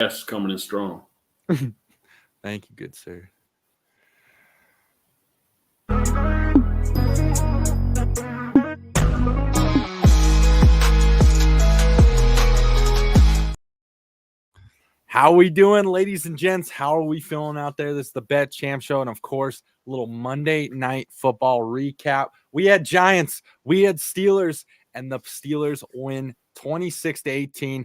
Yes, coming in strong. Thank you, good sir. How we doing, ladies and gents? How are we feeling out there? This is the Bet Champ Show, and of course, a little Monday Night Football recap. We had Giants, we had Steelers, and the Steelers win 26-18.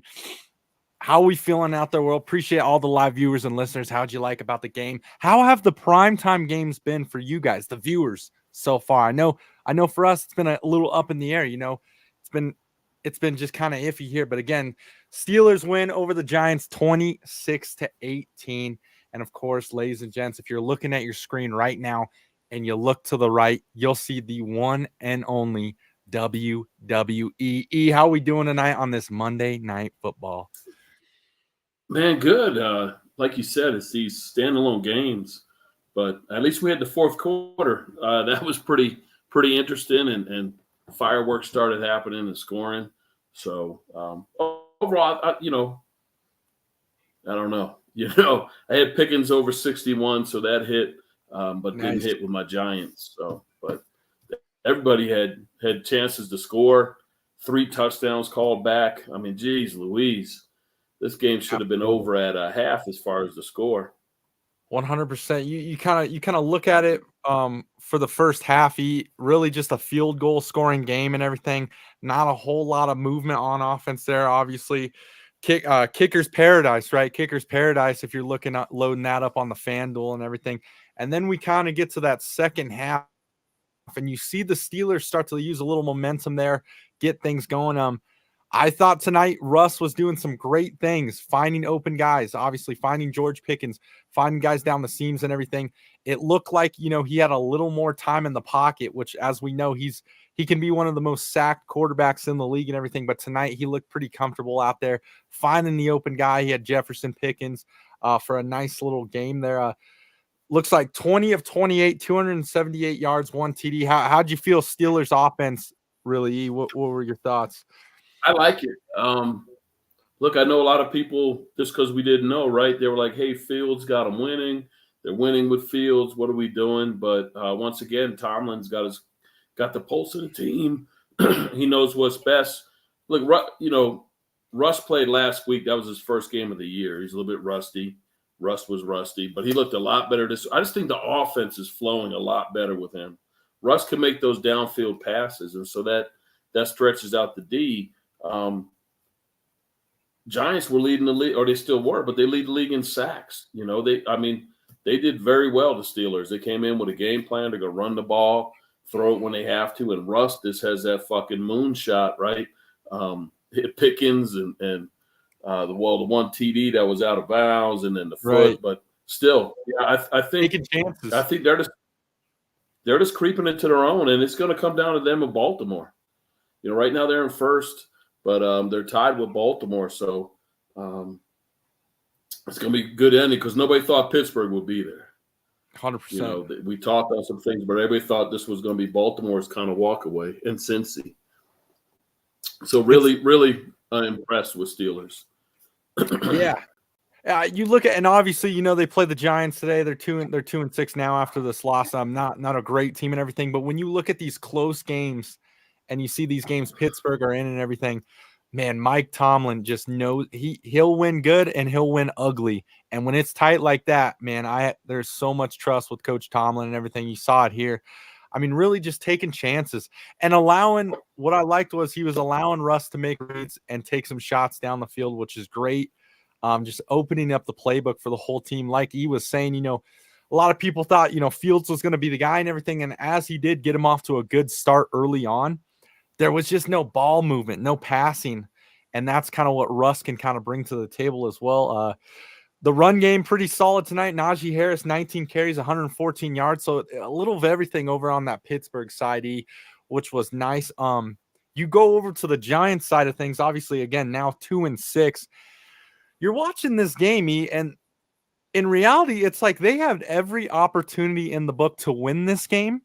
How are we feeling out there, world? Appreciate all the live viewers and listeners. How'd you like about the game? How have the primetime games been for you guys, the viewers, so far? I know for us, it's been a little up in the air. It's been just kind of iffy here. But again, Steelers win over the Giants 26-18. And of course, ladies and gents, if you're looking at your screen right now and you look to the right, you'll see the one and only WWE. How are we doing tonight on this Monday Night Football? Man, good. Like you said, it's these standalone games, but at least we had the fourth quarter. That was pretty interesting, and fireworks started happening and scoring. So overall, I don't know. I had Pickens over 61, so that hit, but Nice. didn't hit with my Giants. So, but everybody had chances to score. 3 touchdowns called back. I mean, geez, Louise. This game should have been over at a half as far as the score. 100%. You kind of look at it for the first half. Really just a field goal scoring game and everything. Not a whole lot of movement on offense there. Obviously, kicker's paradise, right? Kicker's paradise if you're looking at loading that up on the FanDuel and everything. And then we kind of get to that second half, and you see the Steelers start to use a little momentum there, get things going. I thought tonight Russ was doing some great things, finding open guys, obviously finding George Pickens, finding guys down the seams and everything. It looked like, he had a little more time in the pocket, which, as we know, he can be one of the most sacked quarterbacks in the league and everything. But tonight he looked pretty comfortable out there, finding the open guy. He had Jefferson Pickens for a nice little game there. Looks like 20 of 28, 278 yards, 1 TD. How'd you feel Steelers offense, really? What were your thoughts? I like it. Look, I know a lot of people, just because we didn't know, right? They were like, hey, Fields got them winning. They're winning with Fields. What are we doing? But once again, Tomlin's got the pulse of the team. He knows what's best. Look, Russ played last week. That was his first game of the year. He's a little bit rusty. Russ was rusty, but he looked a lot better. I just think the offense is flowing a lot better with him. Russ can make those downfield passes, and so that stretches out the D. Giants were leading the league, or they still were, but they lead the league in sacks. They did very well, the Steelers. They came in with a game plan to go run the ball, throw it when they have to, and Russ just has that fucking moonshot, right? Hit Pickens and the one TD that was out of bounds, and then the foot, Right. But still, yeah, I think Taking chances. I think they're just creeping into their own, and it's going to come down to them in Baltimore. Right now they're in first, but they're tied with Baltimore, so it's going to be a good ending because nobody thought Pittsburgh would be there. 100%. We talked on some things, but everybody thought this was going to be Baltimore's kind of walk away, and Cincy. So really, really impressed with Steelers. Yeah. You look at, and obviously, they play the Giants today. They're 2-6 now after this loss. Not a great team and everything, but when you look at these close games and you see these games Pittsburgh are in and everything, man, Mike Tomlin just knows he'll win good and he'll win ugly. And when it's tight like that, man, there's so much trust with Coach Tomlin and everything. You saw it here. I mean, really just taking chances and what I liked was he was allowing Russ to make reads and take some shots down the field, which is great. Just opening up the playbook for the whole team. Like he was saying, a lot of people thought, Fields was going to be the guy and everything. And as he did get him off to a good start early on, there was just no ball movement, no passing. And that's kind of what Russ can kind of bring to the table as well. The run game, pretty solid tonight. Najee Harris, 19 carries, 114 yards. So a little of everything over on that Pittsburgh side, which was nice. You go over to the Giants side of things, obviously, again, now 2-6. You're watching this game, and in reality, it's like they had every opportunity in the book to win this game.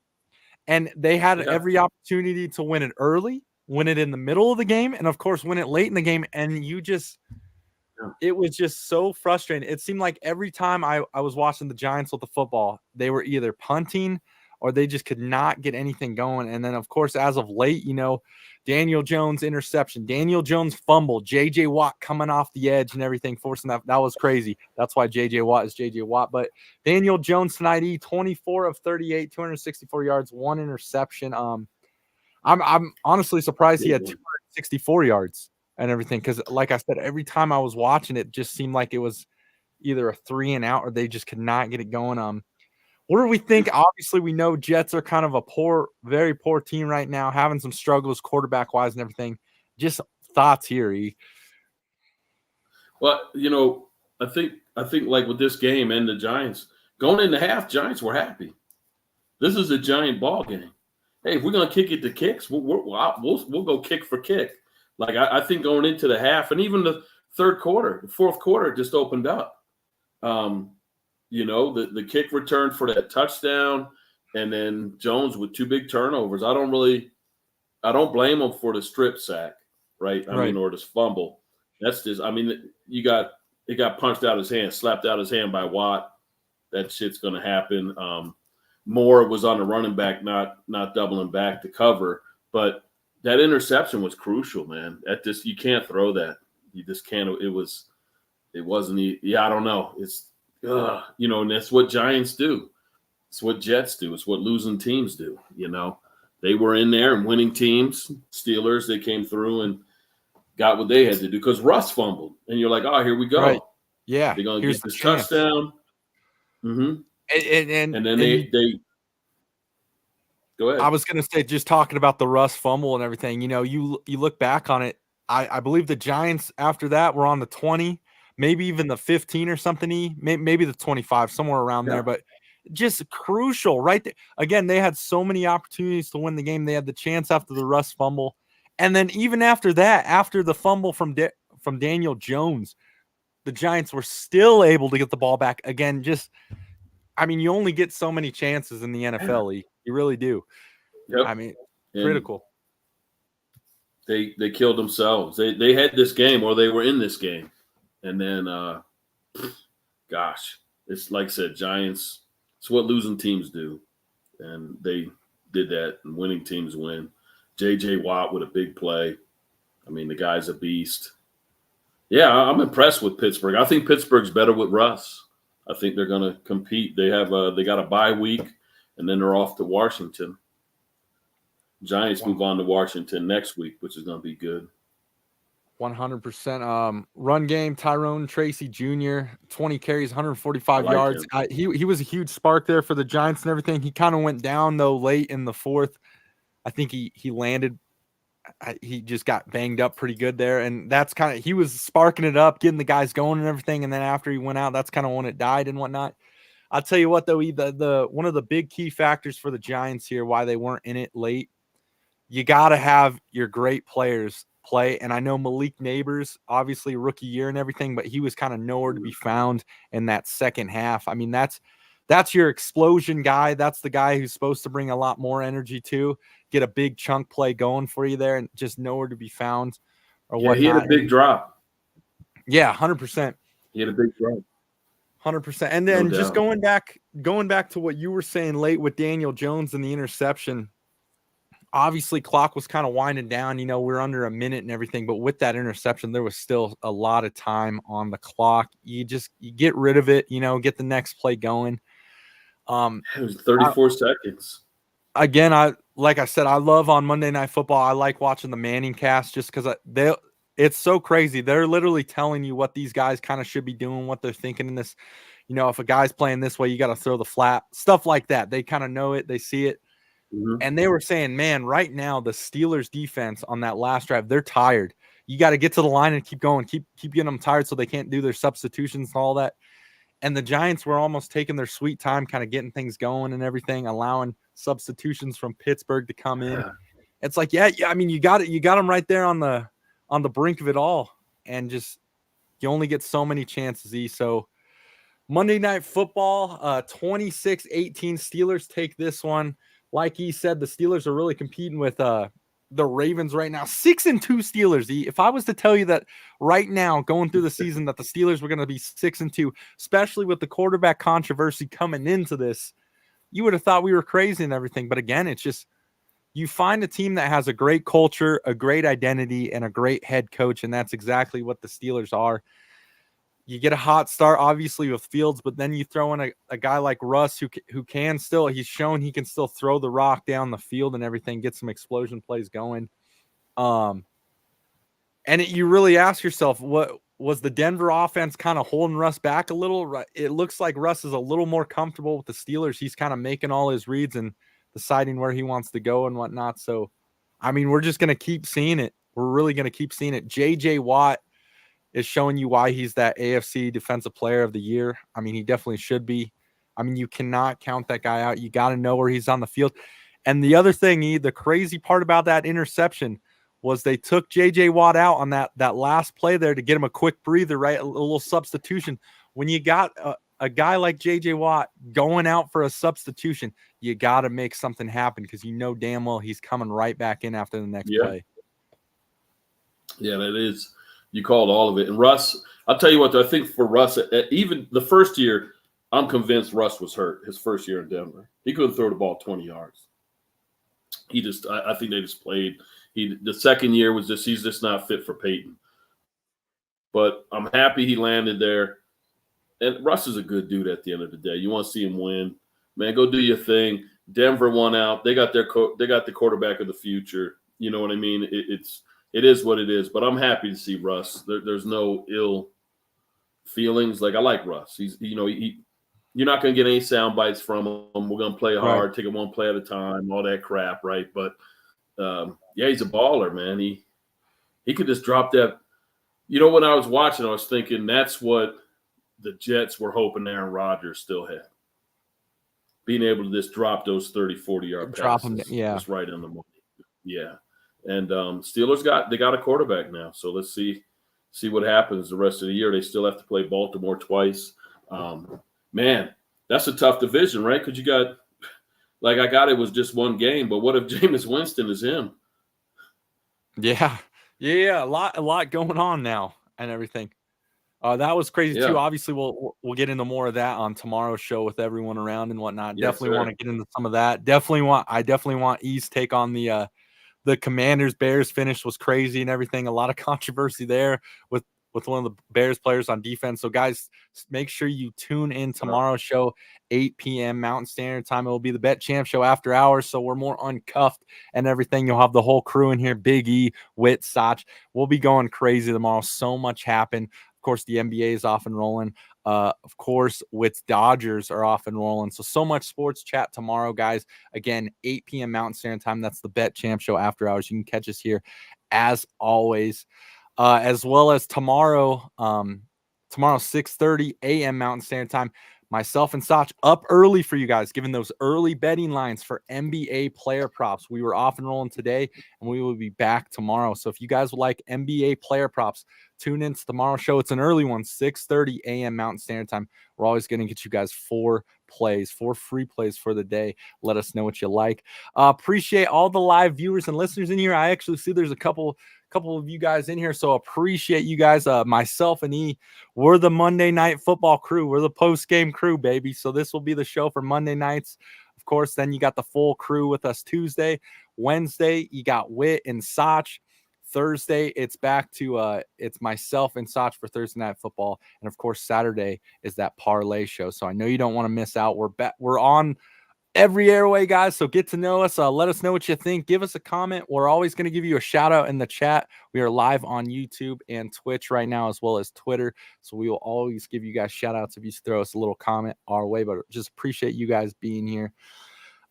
And they had every opportunity to win it early, win it in the middle of the game, and, of course, win it late in the game. And you just it was just so frustrating. It seemed like every time I was watching the Giants with the football, they were either punting or they just could not get anything going. And then, of course, as of late, Daniel Jones interception, Daniel Jones fumble, J.J. Watt coming off the edge and everything, forcing that. That was crazy. That's why J.J. Watt is J.J. Watt. But Daniel Jones tonight, 24 of 38, 264 yards, 1 interception. I'm honestly surprised he had 264 yards and everything, because like I said, every time I was watching it just seemed like it was either a 3 and out or they just could not get it going. What do we think? Obviously, we know Jets are kind of a very poor team right now, having some struggles quarterback wise and everything. Just thoughts here, E. Well, I think like with this game and the Giants going into half, Giants were happy. This is a giant ball game. Hey, if we're gonna kick it to kicks, we'll go kick for kick. Like I think going into the half and even the fourth quarter just opened up. The kick return for that touchdown, and then Jones with 2 big turnovers. I don't blame him for the strip sack, right? Or this fumble. That's just, it got punched out of his hand, slapped out his hand by Watt. That shit's gonna happen. Moore was on the running back, not doubling back to cover, but that interception was crucial, man. You can't throw that. You just can't. It wasn't. I don't know. It's and that's what Giants do. It's what Jets do. It's what losing teams do. They were in there and winning teams. Steelers, they came through and got what they had to do because Russ fumbled, and you're like, oh, here we go. Right. Yeah, they're gonna get this touchdown. Mm-hmm. And then they go ahead. I was going to say, just talking about the Russ fumble and everything, you look back on it. I believe the Giants after that were on the 20, maybe even the 15 or something, maybe the 25, somewhere around there. But just crucial, right there. Again, they had so many opportunities to win the game. They had the chance after the Russ fumble. And then even after that, after the fumble from Daniel Jones, the Giants were still able to get the ball back. Again, you only get so many chances in the NFL. You really do. Yep. Critical. They killed themselves. They had this game, or they were in this game. And then, it's like I said, Giants, it's what losing teams do. And they did that, and winning teams win. J.J. Watt with a big play. The guy's a beast. Yeah, I'm impressed with Pittsburgh. I think Pittsburgh's better with Russ. I think they're going to compete. They got a bye week, and then they're off to Washington. Giants move on to Washington next week, which is going to be good. 100%. Run game, Tyrone Tracy Jr., 20 carries, 145 yards. He was a huge spark there for the Giants and everything. He kind of went down, though, late in the fourth. I think he landed. He just got banged up pretty good there. And that's he was sparking it up, getting the guys going and everything. And then after he went out, that's kind of when it died and whatnot. I'll tell you what, though, the one of the big key factors for the Giants here, why they weren't in it late, you got to have your great players play. And I know Malik Neighbors, obviously rookie year and everything, but he was kind of nowhere to be found in that second half. That's your explosion guy. That's the guy who's supposed to bring a lot more energy to get a big chunk play going for you there, and just nowhere to be found. He had a big drop. Yeah, 100%. He had a big drop. 100%. And then just going back to what you were saying late with Daniel Jones and the interception. Obviously, clock was kind of winding down. We're under a minute and everything, but with that interception, there was still a lot of time on the clock. You get rid of it, get the next play going. It was 34 seconds. Again, like I said, I love on Monday Night Football. I like watching the Manning cast just because it's so crazy. They're literally telling you what these guys kind of should be doing, what they're thinking in this. If a guy's playing this way, you got to throw the flat, stuff like that. They kind of know it. They see it. Mm-hmm. And they were saying, man, right now, the Steelers defense on that last drive, they're tired. You got to get to the line and keep going, keep getting them tired so they can't do their substitutions and all that. And the Giants were almost taking their sweet time, kind of getting things going and everything, allowing substitutions from Pittsburgh to come in. It's like, yeah. You got them right there on the brink of it all, and just you only get so many chances. So Monday Night Football, 26-18, Steelers take this one. Like he said, the Steelers are really competing with the Ravens right now, 6-2 Steelers. If I was to tell you that right now, going through the season, that the Steelers were going to be 6-2, especially with the quarterback controversy coming into this, you would have thought we were crazy and everything. But again, it's just, you find a team that has a great culture, a great identity, and a great head coach, and that's exactly what the Steelers are. You get a hot start, obviously, with Fields, but then you throw in a guy like Russ who can still, he's shown he can still throw the rock down the field and everything, get some explosion plays going. And you really ask yourself, what was the Denver offense kind of holding Russ back a little? It looks like Russ is a little more comfortable with the Steelers. He's kind of making all his reads and deciding where he wants to go and whatnot. So, I mean, we're just going to keep seeing it. We're really going to keep seeing it. J.J. Watt is showing you why he's that AFC Defensive Player of the Year. I mean, he definitely should be. I mean, you cannot count that guy out. You got to know where he's on the field. And the other thing, the crazy part about that interception was they took J.J. Watt out on that last play there to get him a quick breather, right? A little substitution. When you got a guy like J.J. Watt going out for a substitution, you got to make something happen because you know damn well he's coming right back in after the next play. Yeah, that is. You called all of it. And Russ, I'll tell you what, I think for Russ, even the first year, I'm convinced Russ was hurt his first year in Denver. He couldn't throw the ball 20 yards. I think they just played. The second year was just, he's just not fit for Peyton. But I'm happy he landed there. And Russ is a good dude at the end of the day. You want to see him win. Man, go do your thing. Denver won out. They got the quarterback of the future. You know what I mean? It is what it is, but I'm happy to see Russ. There's no ill feelings. Like, I like Russ. You're not going to get any sound bites from him. We're going to play hard, take it one play at a time, all that crap, right? But yeah, he's a baller, man. He could just drop that. When I was watching, I was thinking that's what the Jets were hoping Aaron Rodgers still had. Being able to just drop those 30, 40-yard passes. Drop them, yeah. Just right on the money. Yeah. And Steelers got a quarterback now, so let's see what happens the rest of the year. They still have to play Baltimore twice. Man, that's a tough division, right? Because you got, like, I got it was just one game, but what if Jameis Winston is him? Yeah, a lot going on now and everything. That was crazy too. Obviously, we'll get into more of that on tomorrow's show with everyone around and whatnot. Yes, definitely want to get into some of that. I definitely want East take on the Commanders Bears finish was crazy and everything. A lot of controversy there with one of the Bears players on defense. So guys, make sure you tune in tomorrow's show, 8 p.m. Mountain Standard Time. It will be the Bet Champ Show after hours. So we're more uncuffed and everything. You'll have the whole crew in here. Big E, Witt, Sach. We'll be going crazy tomorrow. So much happened. Of course, the NBA is off and rolling. Of course, Witt's Dodgers are off and rolling. So much sports chat tomorrow, guys. Again, 8 p.m. Mountain Standard Time. That's the Bet Champ Show after hours. You can catch us here as always. As well as tomorrow, 6:30 a.m. Mountain Standard Time. Myself and Sach up early for you guys, giving those early betting lines for NBA player props. We were off and rolling today, and we will be back tomorrow. So if you guys would like NBA player props, tune in to tomorrow's show. It's an early one, 6:30 a.m. Mountain Standard Time. We're always going to get you guys 4 free plays for the day. Let us know what you like. Appreciate all the live viewers and listeners in here. I actually see there's a couple of you guys in here, so appreciate you guys. Myself and E, we're the Monday Night Football crew. We're the post-game crew, baby. So this will be the show for Monday nights. Of course, then you got the full crew with us Tuesday. Wednesday, you got Witt and Sach. Thursday, it's back to it's myself and Sach for Thursday Night Football. And of course, Saturday is that parlay show. So I know you don't want to miss out. We're on every airway, guys. So get to know us. Let us know what you think. Give us a comment. We're always going to give you a shout out in the chat. We are live on YouTube and Twitch right now, as well as Twitter. So we will always give you guys shout outs if you throw us a little comment our way, but just appreciate you guys being here.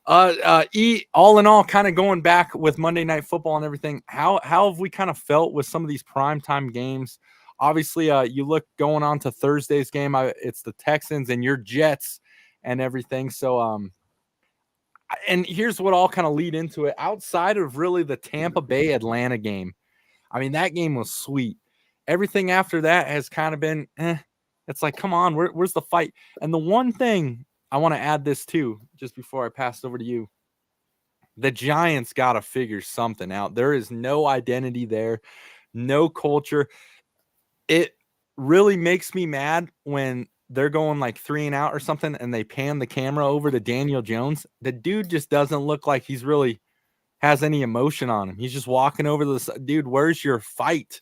All in all, kind of going back with Monday Night Football and everything, how have we kind of felt with some of these primetime games? Obviously, you look going on to Thursday's game. It's the Texans and your Jets and everything. So, and here's what all kind of lead into it. Outside of really the Tampa Bay Atlanta game, I mean, that game was sweet. Everything after that has kind of been, It's like, come on, where's the fight? And the one thing I want to add this too, just before I pass it over to you. The Giants got to figure something out. There is no identity there, no culture. It really makes me mad when they're going like 3 and out or something and they pan the camera over to Daniel Jones. The dude just doesn't look like he's really has any emotion on him. He's just walking over to the dude. Where's your fight?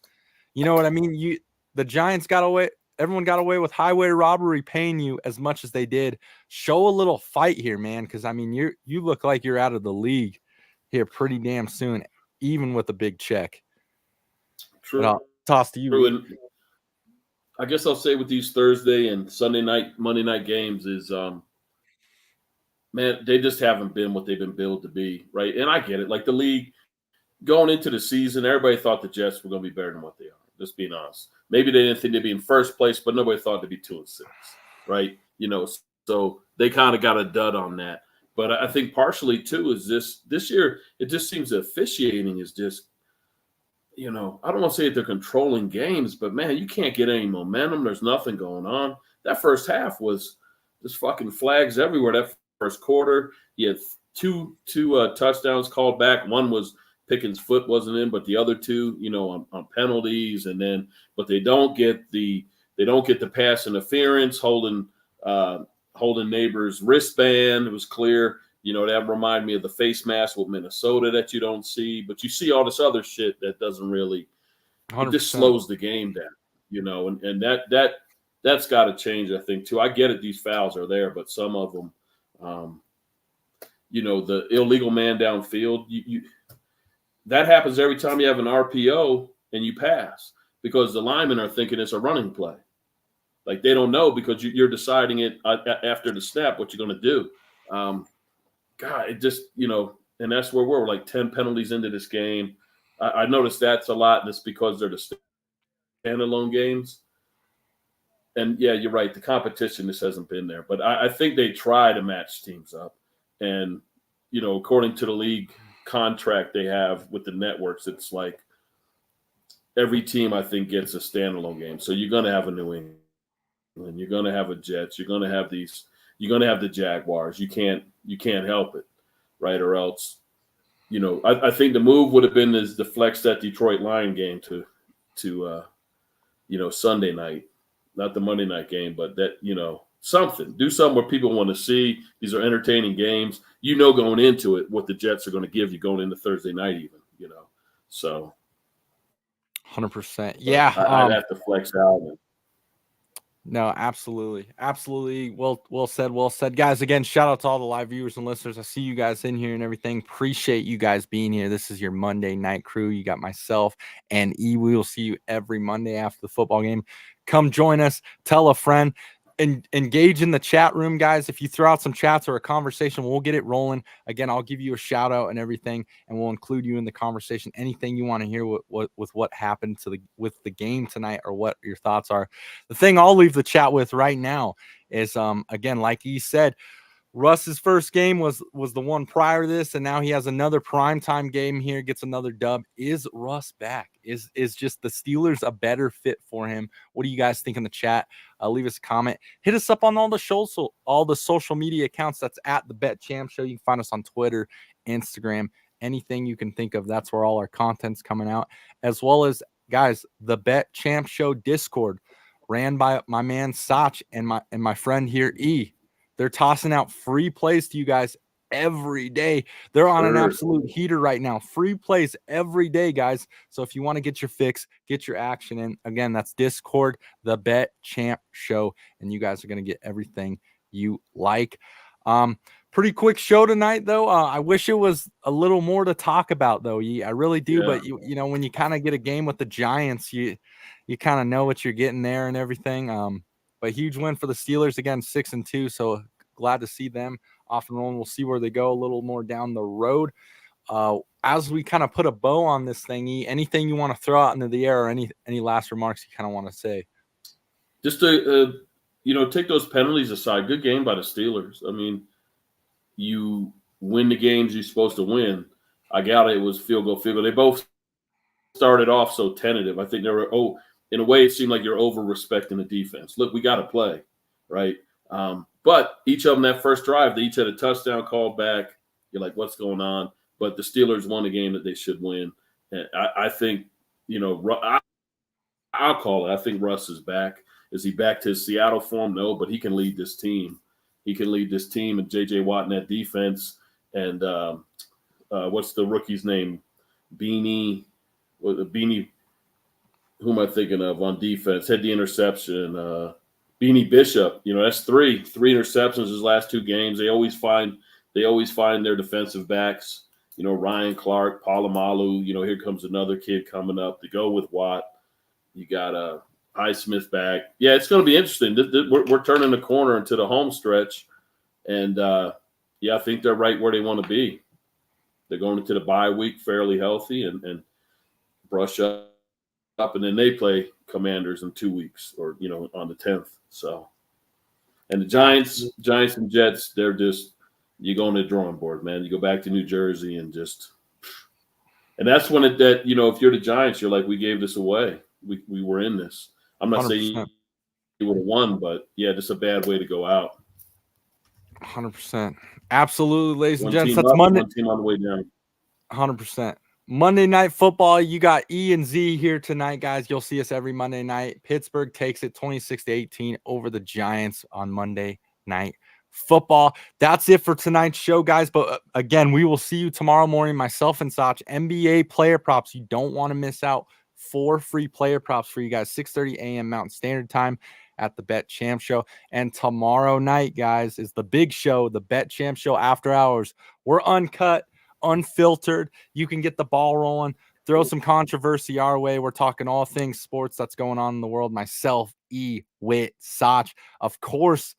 You know what I mean? The Giants got away. Everyone got away with highway robbery, paying you as much as they did. Show a little fight here, man. Because I mean, you look like you're out of the league here pretty damn soon, even with a big check. True. But I'll toss to you. And I guess I'll say with these Thursday and Sunday night, Monday night games is, man, they just haven't been what they've been billed to be, right? And I get it. Like the league going into the season, everybody thought the Jets were going to be better than what they are. Just being honest. Maybe they didn't think they'd be in first place, but nobody thought they'd be 2-6, right? You know, so they kind of got a dud on that. But I think partially too is this year. It just seems the officiating is just, you know, I don't want to say that they're controlling games, but man, you can't get any momentum. There's nothing going on. That first half was just fucking flags everywhere. That first quarter, you had two touchdowns called back. One was Pickens' foot wasn't in, but the other two, you know, on penalties, and then but they don't get the pass interference, holding neighbor's wristband. It was clear, you know, that reminded me of the face mask with Minnesota that you don't see, but you see all this other shit that doesn't really. 100%. It just slows the game down, you know, and that's got to change, I think, too. I get it; these fouls are there, but some of them, you know, the illegal man downfield, that happens every time you have an RPO and you pass because the linemen are thinking it's a running play. Like they don't know because you're deciding it after the snap what you're going to do. God, it just, you know, and that's where we're like 10 penalties into this game. I noticed that's a lot, and it's because they're the standalone games. And yeah, you're right. The competition just hasn't been there. But I think they try to match teams up. And, you know, according to the league contract they have with the networks, it's like every team I think gets a standalone game. So you're going to have a New England, you're going to have a Jets, you're going to have the Jaguars. You can't help it, right? Or else, you know, I think the move would have been to flex that Detroit Lion game to you know, Sunday night, not the Monday night game, but that, you know, do something where people want to see. These are entertaining games. You know, going into it, what the Jets are going to give you going into Thursday night, even, you know. So, 100%. Yeah, I'd have to flex out. No, absolutely. Absolutely. Well said. Guys, again, shout out to all the live viewers and listeners. I see you guys in here and everything. Appreciate you guys being here. This is your Monday night crew. You got myself and E. We will see you every Monday after the football game. Come join us. Tell a friend. And engage in the chat room, guys. If you throw out some chats or a conversation, we'll get it rolling. Again, I'll give you a shout out and everything, and we'll include you in the conversation. Anything you want to hear with what happened with the game tonight, or what your thoughts are. The thing I'll leave the chat with right now is, again, like he said, Russ's first game was the one prior to this, and now he has another primetime game here, gets another dub. Is Russ back? Is just the Steelers a better fit for him? What do you guys think in the chat? Leave us a comment. Hit us up on all the social media accounts. That's at the Bet Champ Show. You can find us on Twitter, Instagram, anything you can think of. That's where all our content's coming out, as well as, guys, the Bet Champ Show Discord, ran by my man Sach and my friend here E. They're tossing out free plays to you guys every day. They're on an absolute heater right now. Free plays every day, guys. So if you want to get your fix, get your action in. Again, that's Discord, the Bet Champ Show, and you guys are going to get everything you like. Pretty quick show tonight, though. I wish it was a little more to talk about, though. I really do. Yeah. But you know, when you kind of get a game with the Giants, you kind of know what you're getting there and everything. But huge win for the Steelers, again, 6-2. So glad to see them off and rolling. We'll see where they go a little more down the road. As we kind of put a bow on this thingy, anything you want to throw out into the air, or any last remarks you kind of want to say? Just to you know, take those penalties aside. Good game by the Steelers. I mean, you win the games you're supposed to win. I got it. It was field goal. They both started off so tentative. I think they were in a way, it seemed like you're over-respecting the defense. Look, we got to play, right? But each of them, that first drive, they each had a touchdown called back. You're like, what's going on? but the Steelers won a game that they should win. And I think, I'll call it. I think Russ is back. Is he back to his Seattle form? No, but he can lead this team. He can lead this team, and J.J. Watt in that defense. And what's the rookie's name? Beanie. Who am I thinking of on defense? Had the interception. Beanie Bishop. That's three interceptions his last 2 games. They always find their defensive backs. Ryan Clark, Palomalu. Here comes another kid coming up to go with Watt. You got Highsmith back. Yeah, it's going to be interesting. We're turning the corner into the home stretch, and I think they're right where they want to be. They're going into the bye week fairly healthy and brush up, and then they play Commanders in 2 weeks, or on the 10th. So, and the Giants and Jets, they're just, you go on the drawing board, man. You go back to New Jersey and that's when if you're the Giants, you're like, we gave this away. We were in this. I'm not 100%. Saying you would have won, but yeah, just a bad way to go out. 100%. Absolutely, ladies and gents. That's Monday. One team on the way down. 100%. Monday Night Football. You got E and Z here tonight, guys. You'll see us every Monday night. Pittsburgh takes it 26-18 over the Giants on Monday Night Football. That's it for tonight's show, guys. But again, we will see you tomorrow morning. Myself and Sach, NBA player props. You don't want to miss out. 4 free player props for you guys. 6:30 a.m. Mountain Standard Time at the Bet Champ Show. And tomorrow night, guys, is the big show, the Bet Champ Show after hours. We're uncut, unfiltered. You can get the ball rolling, throw some controversy our way. We're talking all things sports that's going on in the world. Myself, E, Wit, Sach. Of course,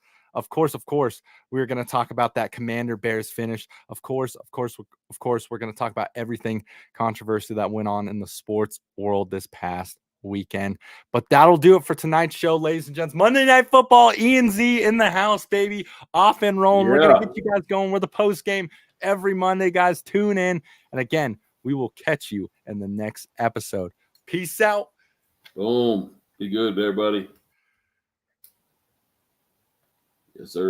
we're going to talk about that Commander Bears finish. Of course, we're going to talk about everything controversy that went on in the sports world this past weekend. But that'll do it for tonight's show, ladies and gents. Monday Night Football, E and Z in the house, baby. Off and rolling. Yeah. We're going to get you guys going. We're the post game every Monday, guys. Tune in. And again, we will catch you in the next episode. Peace out. Boom. Be good, everybody. Yes, sir.